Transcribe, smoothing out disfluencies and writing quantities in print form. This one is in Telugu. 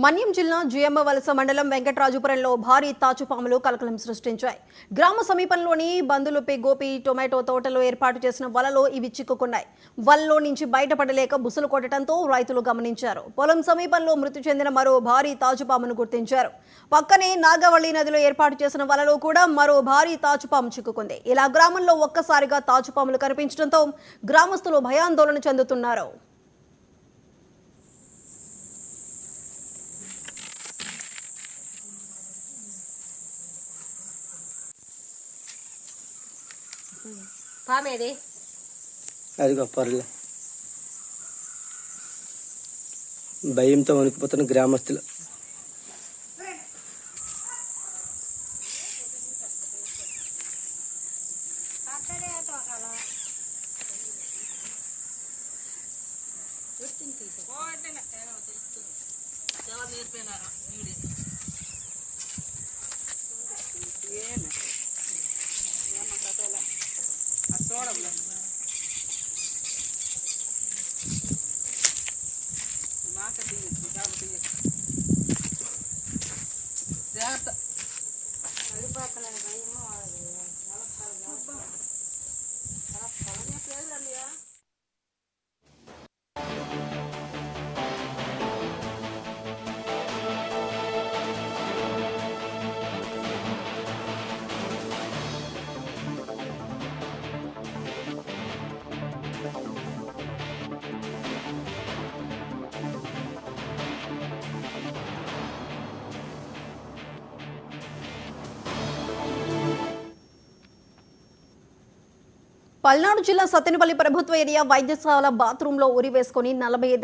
మన్యం జిల్లా జిఎమ్మవలస మండలం వెంకటరాజుపురంలో భారీ తాచుపాములు కలకలం సృష్టించాయి. గ్రామ సమీపంలోని బందులుపై గోపి టొమాటో తోటలో ఏర్పాటు చేసిన వలలో ఇవి చిక్కుకున్నాయి. వలలో నుంచి బయటపడలేక బుసలు కొట్టడంతో రైతులు గమనించారు. పొలం సమీపంలో మృతి చెందిన మరో భారీ తాచుపామును గుర్తించారు. పక్కనే నాగవల్లి నదిలో ఏర్పాటు చేసిన వలలో కూడా మరో భారీ తాచుపాము చిక్కుకుంది. ఇలా గ్రామంలో ఒక్కసారిగా తాచుపాములు కనిపించడంతో గ్రామస్తులు భయాందోళన చెందుతున్నారు. పామేది అదిగో పర్లే భయంతో వణికిపోతున్న గ్రామస్తులు. పల్నాడు జిల్లా సత్తెనపల్లి ప్రభుత్వ ఏరియా వైద్యశాల బాత్రూంలో ఉరి వేసుకుని 45